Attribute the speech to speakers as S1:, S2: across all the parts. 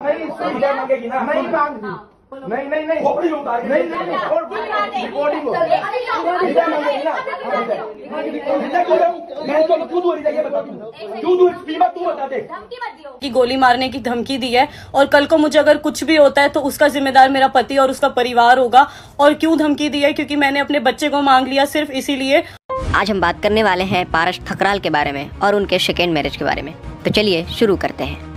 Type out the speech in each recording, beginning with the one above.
S1: भाई इससे विजय मांगेगी ना? नहीं मांगती। नहीं नहीं नहीं खोपड़ी में उतार के नहीं नहीं नहीं और रिकॉर्डिंग हो विजय मांगेगी ना? विजय क्यों दूं? मैं तो क्यों दूं विजय? ये बता तू क्यों दूं? बीमा तू बता दे।
S2: कि गोली मारने की धमकी दी है और कल को मुझे अगर कुछ भी होता है तो उसका जिम्मेदार मेरा पति और उसका परिवार होगा। और क्यों धमकी दी है? क्योंकि मैंने अपने बच्चे को मांग लिया सिर्फ इसीलिए।
S3: आज हम बात करने वाले हैं पारस ठकराल के बारे में और उनके सेकेंड मैरिज के बारे में। तो चलिए शुरू करते हैं।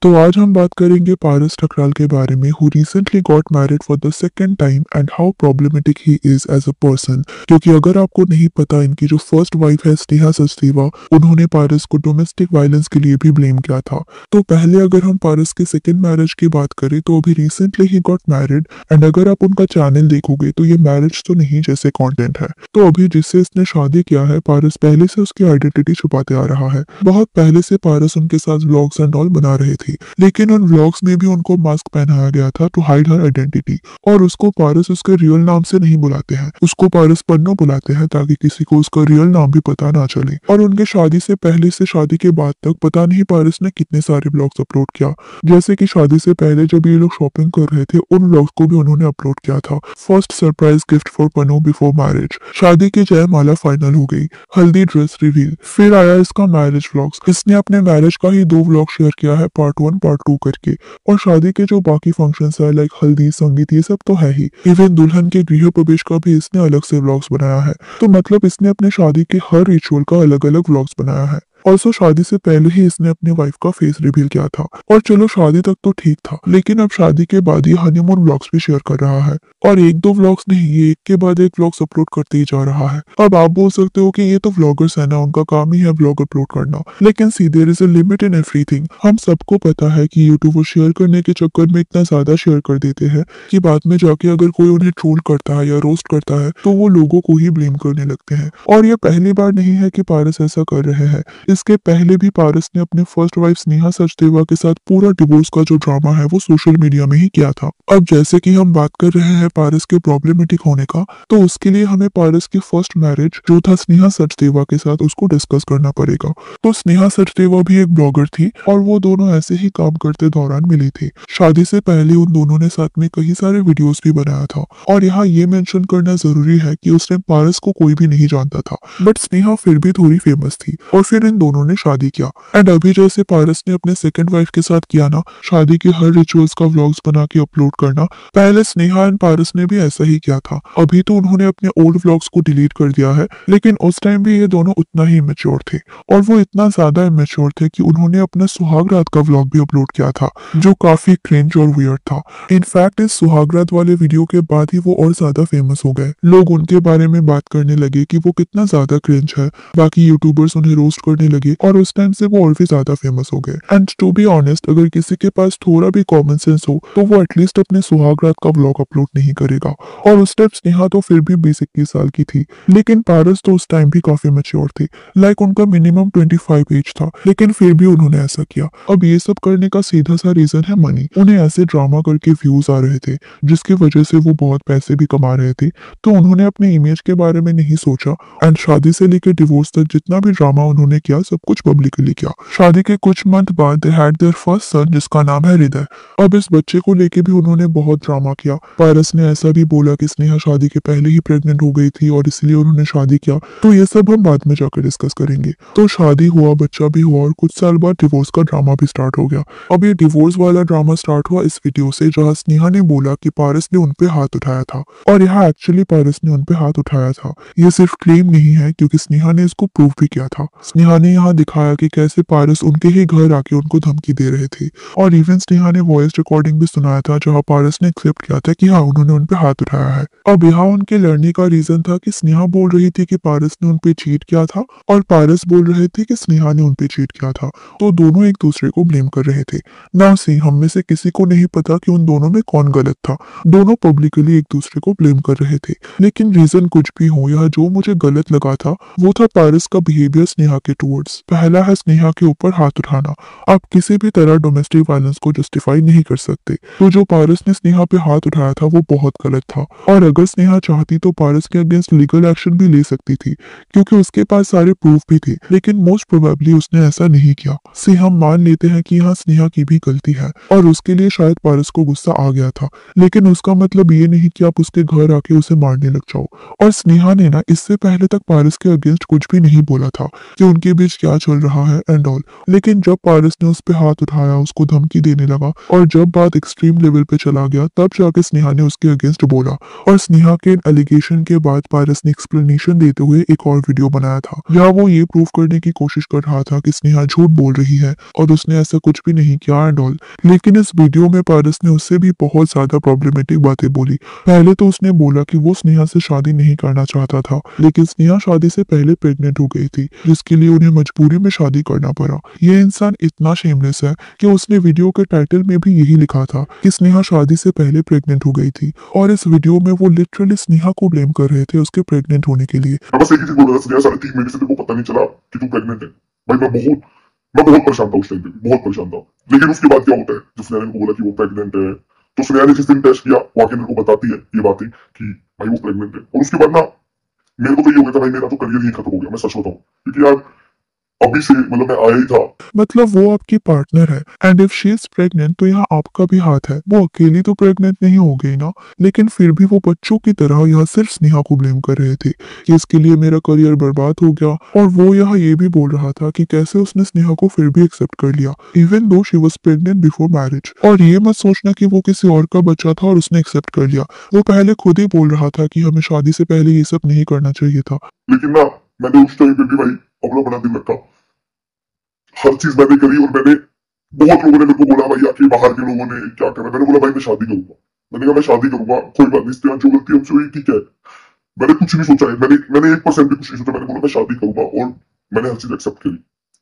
S4: तो आज हम बात करेंगे पारस ठकराल के बारे में, who recently got married for the second time and how problematic he is as a person. क्योंकि अगर आपको नहीं पता, इनकी जो फर्स्ट वाइफ है स्नेहा सचदेवा, उन्होंने पारस को डोमेस्टिक वायलेंस के लिए भी ब्लेम किया था। तो पहले अगर हम पारस के सेकंड मैरिज की बात करें तो अभी recently he got married and अगर आप उनका चैनल देखोगे तो ये मैरिज तो नहीं जैसे कॉन्टेंट है। तो अभी जिससे इसने शादी किया है, पारस पहले से उसकी आइडेंटिटी छुपाते आ रहा है। बहुत पहले से पारस उनके साथ व्लॉग्स एंड ऑल बना रहे थे, लेकिन उन व्लॉग्स में भी उनको मास्क पहनाया गया था टू हाइड हर आइडेंटिटी। और उसको पारस उसके रियल नाम से नहीं बुलाते हैं, उसको पारस पन्नू बुलाते हैं ताकि किसी को उसका रियल नाम भी पता ना चले। और उनके शादी से पहले से शादी के बाद तक पता नहीं पारस ने कितने सारे व्लॉग्स अपलोड किया। जैसे कि शादी से पहले जब ये लोग शॉपिंग कर रहे थे, उन व्लॉग्स को भी उन्होंने अपलोड किया था। First surprise gift for Pannu before marriage, शादी की जयमाला फाइनल हो गई, हल्दी ड्रेस रिवील, फिर आया इसका मैरिज व्लॉग्स। इसने अपने मैरिज का ही 2 व्लॉग शेयर किया है, पार्ट 1 पार्ट 2 करके। और शादी के जो बाकी फंक्शंस है लाइक हल्दी संगीत, ये सब तो है ही। इवन दुल्हन के गृह प्रवेश का भी इसने अलग से व्लॉग्स बनाया है। तो मतलब इसने अपने शादी के हर रिचुअल का अलग अलग व्लॉग्स बनाया है। ऑल्सो शादी से पहले ही इसने अपने वाइफ का फेस रिवील किया था। और चलो शादी तक तो ठीक था, लेकिन अब शादी के बाद ये हनीमून व्लॉग्स भी शेयर कर रहा है। और 1-2 व्लॉग्स नहीं, ये एक के बाद एक व्लॉग्स अपलोड करते ही जा रहा है। अब आप बोल सकते हो कि ये तो व्लॉगर्स है ना, उनका काम ही है व्लॉग अपलोड करना। लेकिन see there is a limit in everything. हम सबको पता है कि यूट्यूबर शेयर करने के चक्कर में इतना ज्यादा शेयर कर देते हैं कि बाद में जाके अगर कोई उन्हें ट्रोल करता है या रोस्ट करता है तो वो लोगों को ही ब्लेम करने लगते हैं। और ये पहली बार नहीं है कि पारस ऐसा कर रहे हैं। इसके पहले भी पारस ने अपने फर्स्ट वाइफ स्नेहा सचदेवा के साथ पूरा डिवोर्स का जो ड्रामा है वो सोशल मीडिया में ही किया था। अब जैसे कि हम बात कर रहे हैं पारस के प्रॉब्लमेटिक होने का, तो उसके लिए हमें पारस की फर्स्ट मैरिज जो था स्नेहा सचदेवा के साथ, उसको डिस्कस करना पड़ेगा। तो स्नेहा सचदेवा भी एक ब्लॉगर थी और वो दोनों ऐसे ही काम करते दौरान मिली थी। शादी से पहले उन दोनों ने साथ में कई सारे वीडियोस भी बनाया था। और यहाँ ये मेंशन करना जरूरी है कि उस टाइम पारस को कोई भी नहीं जानता था, बट स्नेहा फिर भी थोड़ी फेमस थी और फिर इन दोनों ने शादी किया। एंड अभी जैसे पारस ने अपने सेकंड वाइफ के साथ किया ना, शादी के हर रिचुअल्स का व्लॉग्स बना के अपलोड करना, पहले स्नेहा एंड पारस ने भी ऐसा ही किया था। अभी तो उन्होंने अपने ओल्ड व्लॉग्स को डिलीट कर दिया है, लेकिन उस टाइम भी ये दोनों उतना ही इमेच्योर थे। और वो इतना ज्यादा इमेच्योर थे कि उन्होंने अपना सुहागरात का व्लॉग भी अपलोड किया था, जो काफी क्रिंज और वियर्ड था। इनफैक्ट इस सुहागरात वाले वीडियो के बाद ही वो और ज्यादा फेमस हो गए। लोग उनके बारे में बात करने लगे कि वो कितना ज्यादा क्रिंज है, बाकी यूट्यूबर्स उन्हें रोस्ट करने लगे और उस टाइम से वो और भी ज्यादा फेमस हो गए। एंड टू बी ऑनेस्ट, अगर किसी के पास थोड़ा भी कॉमन सेंस हो तो वो एटलीस्ट अपने सुहागरात का व्लॉग अपलोड नहीं करेगा। और उस टाइम स्नेहा तो फिर भी 20-21 साल की थी, लेकिन पारस तो उस टाइम भी काफी मैच्योर थे। लाइक उनका मिनिमम 25 एज था, लेकिन फिर भी उन्होंने ऐसा किया। अब ये सब करने का सीधा सा रीजन है मनी। उन्हें ऐसे ड्रामा करके व्यूज आ रहे थे जिसकी वजह से वो बहुत पैसे भी कमा रहे थे। तो उन्होंने अपने इमेज के बारे में नहीं सोचा एंड शादी से लेकर डिवोर्स तक जितना भी ड्रामा उन्होंने किया सब कुछ पब्लिकली किया। शादी के कुछ मंथ बाद दे हैड देयर फर्स्ट सन, जिसका नाम है हृदय। अब इस बच्चे को लेके भी उन्होंने बहुत ड्रामा किया। पारस ने ऐसा भी बोला कि स्नेहा शादी के पहले ही प्रेग्नेंट हो गई थी और इसलिए उन्होंने शादी किया। तो ये सब हम बाद में जाकर डिस्कस करेंगे। तो शादी हुआ, बच्चा भी हुआ और कुछ साल बाद डिवोर्स का ड्रामा भी स्टार्ट हो गया। अब ये डिवोर्स वाला ड्रामा स्टार्ट हुआ इस वीडियो से जहाँ स्नेहा ने बोला कि पारस ने उनपे हाथ उठाया था। और यहाँ एक्चुअली पारस ने उनपे हाथ उठाया था, ये सिर्फ क्लेम नहीं है क्योंकि स्नेहा ने इसको प्रूव भी किया था। स्नेहा ने यहाँ दिखाया कि कैसे पारस उनके ही घर आके उनको धमकी दे रहे थे। और इवन स्नेहा ने वॉइस रिकॉर्डिंग भी सुनाया था जहाँ पारस ने एक्सेप्ट किया था कि हाँ उन्होंने उनपे हाथ उठाया है। अब यहाँ उनके लड़ने का रीजन था कि स्नेहा बोल रही थी कि पारस ने उनपे चीट किया था और पारस बोल रहे थे कि स्नेहा ने उनपे चीट किया था। तो दोनों एक दूसरे को ब्लेम कर रहे थे ना। सी हम में से किसी को नहीं पता कि उन दोनों में कौन गलत था। दोनों पब्लिकली एक दूसरे को ब्लेम कर रहे थे। लेकिन रीजन कुछ भी हो, यह जो मुझे गलत लगा था वो था पारस का बिहेवियर स्नेहा के टूवर्ड्स। वर्ड्स। पहला है स्नेहा के ऊपर हाथ उठाना। आप किसी भी तरह डोमेस्टिक वायलेंस को जस्टिफाई नहीं कर सकते। तो जो पारस ने स्नेहा पे हाथ उठाया था वो बहुत गलत था, और अगर स्नेहा चाहती तो पारस के अगेंस्ट लीगल एक्शन भी ले सकती थी, क्योंकि उसके पास सारे प्रूफ भी थे। लेकिन मोस्ट प्रोबेबली उसने ऐसा नहीं किया। से हम मान लेते हैं कि यहाँ स्नेहा की भी गलती है और उसके लिए शायद पारस को गुस्सा आ गया था, लेकिन उसका मतलब ये नहीं कि आप उसके घर आके उसे मारने लग जाओ। और स्नेहा ने ना इससे पहले तक पारस के अगेंस्ट कुछ भी नहीं बोला था कि उनके बीच क्या चल रहा है एंड ऑल। लेकिन जब पारस ने उस पे हाथ उठाया, उसको धमकी देने लगा, और जब बात एक्सट्रीम लेवल पे चला गया, तब जाके स्नेहा ने उसके अगेंस्ट बोला। और स्नेहा के एलिगेशन के बाद पारस ने एक्सप्लेनेशन देते हुए एक और वीडियो बनाया था, जहाँ वो ये प्रूव करने की कोशिश कर रहा था कि स्नेहा झूठ बोल रही है और उसने ऐसा कुछ भी नहीं किया एंड ऑल। लेकिन इस वीडियो में पारस ने उससे भी बहुत ज्यादा प्रॉब्लमेटिक बातें बोली। पहले तो उसने बोला कि वो स्नेहा से शादी नहीं करना चाहता था, लेकिन स्नेहा शादी से पहले प्रेग्नेंट हो गई थी, जिसके लिए उन्हें मजबूरी में शादी करना पड़ा। ये इंसान इतना शेमलेस है कि उसने वीडियो के टाइटल में भी यही लिखा था कि स्नेहा शादी से पहले प्रेग्नेंट हो गई थी, और इस वीडियो में वो लिटरली स्नेहा को ब्लेम कर रहे थे उसके प्रेग्नेंट होने के लिए।
S5: बस एक ही चीज बोल रहा था, स्नेहा 3.5 महीने से तेरे को पता नहीं चला कि तू प्रेग्नेंट है। भाई मैं बहुत परेशान था उस टाइम पे, बहुत परेशान था। लेकिन उसके बाद क्या होता है, जब स्नेहा ने को बोला कि वो प्रेग्नेंट है, तो स्नेहा ने जिस दिन टेस्ट किया वहां के मेरे को बताती है ये बातें कि भाई वो प्रेग्नेंट है। और उसके बाद ना मेरे को तो ये हो गया था, भाई मेरा तो करियर ही खत्म हो गया, मैं सच बताऊं। क्योंकि यार अभी से मतलब मैं आया ही था।
S4: मतलब वो आपकी पार्टनर है, and if she is pregnant तो यहाँ आपका भी हाथ है। वो अकेली तो प्रेग्नेंट नहीं हो गई ना, लेकिन फिर भी वो बच्चों की तरह यहाँ सिर्फ स्नेहा को ब्लेम कर रहे थे कि इसके लिए मेरा करियर बर्बाद हो गया। और वो यहाँ ये भी बोल रहा था कि कैसे उसने स्नेहा को फिर भी एक्सेप्ट कर लिया, even though she was pregnant before marriage. और ये मत सोचना कि वो किसी और का बच्चा था और उसने एक्सेप्ट कर लिया। वो पहले खुद ही बोल रहा था कि हमें शादी से पहले ये सब नहीं करना चाहिए था।
S5: लेकिन ना मैंने उस टाइम पे भी भाई अपना बड़ा दिल रखा, हर चीज मैंने करी। और मैंने बहुत लोगों ने मेरे को बोला भाई आके बाहर के लोगों ने क्या करा, मैंने बोला भाई मैं शादी करूंगा। मैंने कहा मैं शादी करूंगा, कोई बात नहीं, इसके बाद जो गलती हमसे हुई ठीक है। मैंने कुछ नहीं सोचा है, मैंने 1% भी कुछ नहीं सोचा। मैंने बोला मैं शादी करूंगा और मैंने हर चीज एक्सेप्ट करी।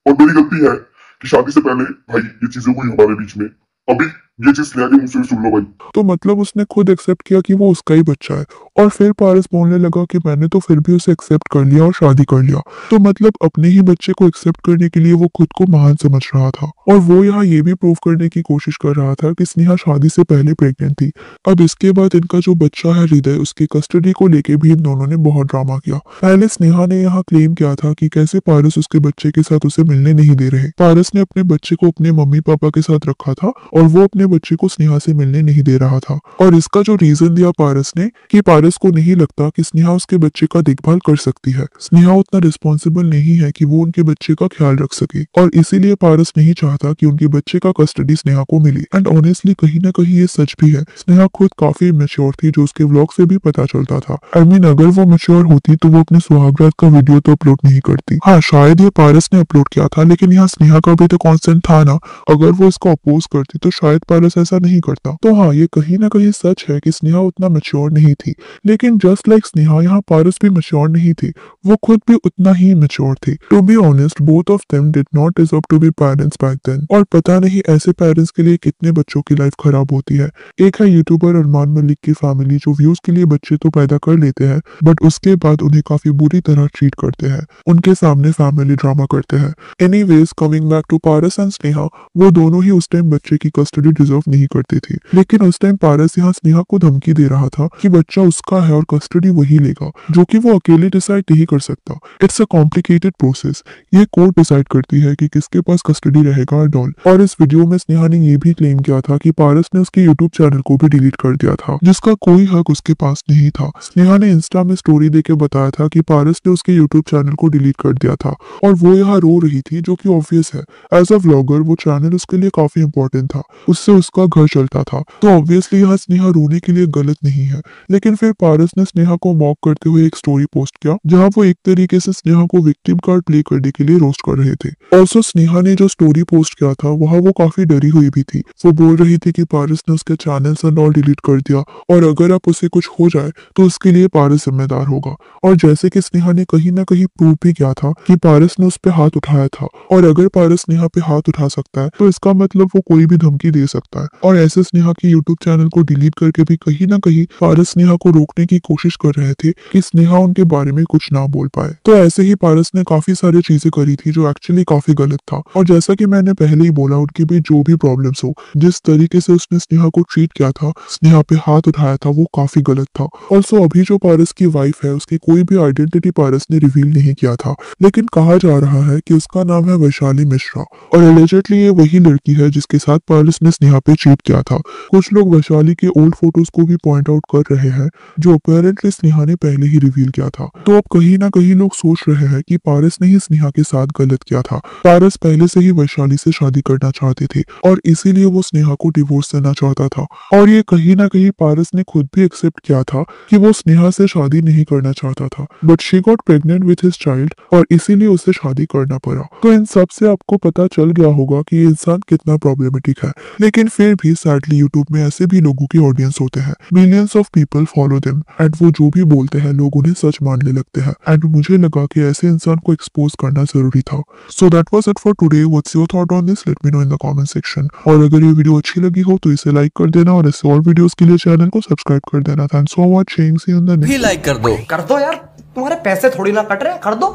S5: और मेरी गलती है कि शादी से पहले भाई ये चीजें हुई हमारे बीच में। अभी ये चीज स्नेहा के मुंह से सुन लो भाई।
S4: तो मतलब उसने खुद एक्सेप्ट किया कि वो उसका ही बच्चा है, और फिर पारस बोलने लगा कि मैंने तो फिर भी उसे एक्सेप्ट कर लिया और शादी कर लिया। तो मतलब अपने ही बच्चे को एक्सेप्ट करने के लिए वो खुद को महान समझ रहा था। और वो यहाँ ये भी प्रूव करने की कोशिश कर रहा था कि स्नेहा शादी से पहले प्रेग्नेंट थी। अब इसके बाद इनका जो बच्चा है हृदय, उसकी कस्टडी को लेके भी इन दोनों ने बहुत ड्रामा किया। पहले स्नेहा ने यहाँ क्लेम किया था कि कैसे पारस उसके बच्चे के साथ उसे मिलने नहीं दे रहे। पारस ने अपने बच्चे को अपने मम्मी पापा के साथ रखा था और वो अपने बच्चे को स्नेहा से मिलने नहीं दे रहा था। और इसका जो रीजन दिया पारस ने कि पारस को नहीं लगता कि स्नेहा उसके बच्चे का देखभाल कर सकती है। स्नेहा उतना रिस्पॉन्सिबल नहीं है कि वो उनके बच्चे का ख्याल रख सके, और इसीलिए पारस नहीं चाहता कि उनके बच्चे का कस्टडी स्नेहा को मिले। एंड ऑनेस्टली कहीं ना कहीं ये सच भी है। स्नेहा खुद काफी मैच्योर थी, जो उसके व्लॉग से भी पता चलता था। आई मीन अगर वो मैच्योर होती तो वो अपने सुहागरात का वीडियो तो अपलोड नहीं करती। हाँ शायद ये पारस ने अपलोड किया था, लेकिन यहाँ स्नेहा का भी तो कॉन्सेंट था ना। अगर वो इसको अपोज करती तो शायद पारस ऐसा नहीं करता। तो हाँ ये कहीं ना कहीं सच है कि स्नेहा उतना मैच्योर नहीं थी, लेकिन जस्ट लाइक स्नेहा यहाँ पारस भी मैच्योर नहीं थी, वो खुद भी उतना ही मैच्योर थे। To be honest both of them did not deserve to be parents back then. और पता नहीं ऐसे पेरेंट्स के लिए कितने बच्चों की लाइफ खराब होती है। एक है यूट्यूबर अरमान मलिक की फैमिली, जो व्यूज के लिए बच्चे तो पैदा कर लेते हैं बट उसके बाद उन्हें काफी बुरी तरह ट्रीट करते हैं, उनके सामने फैमिली ड्रामा करते हैं। Anyways coming back to Paras and Sneha, वो दोनों ही उस टाइम बच्चे की कस्टडी डिजर्व नहीं करते थे, लेकिन उस टाइम पारस यहाँ स्नेहा को धमकी दे रहा था कि बच्चा उसका है और कस्टडी वही लेगा, जो कि वो अकेले डिसाइड नहीं कर सकता। It's a complicated process. ये कोर्ट डिसाइड करती है कि किसके पास कस्टडी रहेगा एंड ऑल। और इस वीडियो में स्नेहा ने ये भी क्लेम किया था कि पारस ने उसके यूट्यूब चैनल को भी डिलीट कर दिया था, जिसका कोई हक उसके पास नहीं था। स्नेहा ने इंस्टा में स्टोरी देके बताया था कि पारस ने उसके यूट्यूब चैनल को डिलीट कर दिया था, और वो यहाँ रो रही थी, जो कि ऑब्वियस है। एज अ व्लॉगर वो चैनल उसके लिए काफी इंपॉर्टेंट था, उससे उसका घर चलता था, तो ऑब्वियसली यहाँ स्नेहा रोने के लिए गलत नहीं है। लेकिन फिर पारस ने स्नेहा को मॉक करते हुए एक स्टोरी पोस्ट किया, जहाँ वो एक तरीके से स्नेहा को विक्टिम कार्ड प्ले करने के लिए रोस्ट कर रहे थे। ऑल्सो स्नेहा ने जो स्टोरी पोस्ट किया था वहाँ वो काफी डरी हुई भी थी। वो बोल रही थी कि पारस ने उसके चैनल्स एंड ऑल डिलीट कर दिया, और अगर आप उसे कुछ हो जाए तो उसके लिए पारस जिम्मेदार होगा। और जैसे कि स्नेहा ने कहीं ना कहीं प्रूव भी किया था कि पारस ने उस पर हाथ उठाया था, और अगर पारस स्नेहा पे हाथ उठा सकता है तो इसका मतलब वो कोई भी धमकी दे सकता सकता है। और ऐसे स्नेहा के यूट्यूब चैनल को डिलीट करके भी कहीं ना कहीं पारस स्नेहा को रोकने की कोशिश कर रहे थे कि स्नेहा उनके बारे में कुछ ना बोल पाए। तो ऐसे ही पारस ने काफी सारी चीजें करी थी जो एक्चुअली काफी गलत था। और जैसा कि मैंने पहले ही बोला, उनकी भी जो भी प्रॉब्लम्स हो, जिस तरीके से उसने स्नेहा को ट्रीट किया था, स्नेहा पे हाथ उठाया था, वो काफी गलत था। ऑल्सो अभी जो पारस की वाइफ है, उसकी कोई भी आइडेंटिटी पारस ने रिवील नहीं किया था, लेकिन कहा जा रहा है कि उसका नाम है वैशाली मिश्रा और एलिजेडली ये वही लड़की है जिसके साथ पारस ने स्नेहा पे चीट किया था। कुछ लोग वैशाली के ओल्ड फोटोज को भी पॉइंट आउट कर रहे हैं जो अपेरेंटली स्नेहा ने पहले ही रिवील किया था। तो अब कहीं ना कहीं लोग सोच रहे हैं कि पारस ने ही स्नेहा के साथ गलत किया था। पारस पहले से ही वैशाली से शादी करना चाहते थे और इसीलिए वो स्नेहा को डिवोर्स देना चाहता था। और ये कहीं ना कहीं पारस ने खुद भी एक्सेप्ट किया था कि वो स्नेहा से शादी नहीं करना चाहता था, but she got pregnant with his child और इसीलिए उसे शादी करना पड़ा। तो इन सब से आपको पता चल गया होगा कि ये इंसान कितना प्रॉब्लमेटिक है। लेकिन फिर भी सैडली यूट्यूब में ऐसे भी लोगों की ऑडियंस होते हैं, millions of people follow them and वो जो भी बोलते हैं लोग उन्हें सच मानने लगते हैं। एंड मुझे लगा कि ऐसे इंसान को एक्सपोज करना जरूरी था। So that was it for today. What's your thought on this? Let me know in the comment section. और अगर ये वीडियो अच्छी लगी हो तो इसे लाइक कर देना और ऐसे और वीडियोस के लिए चैनल को सब्सक्राइब कर देना। Thanks for watching, see you in the next.
S6: भी लाइक कर दो
S1: यार, तुम्हारे पैसे थोड़ी ना कट रहे, कर दो।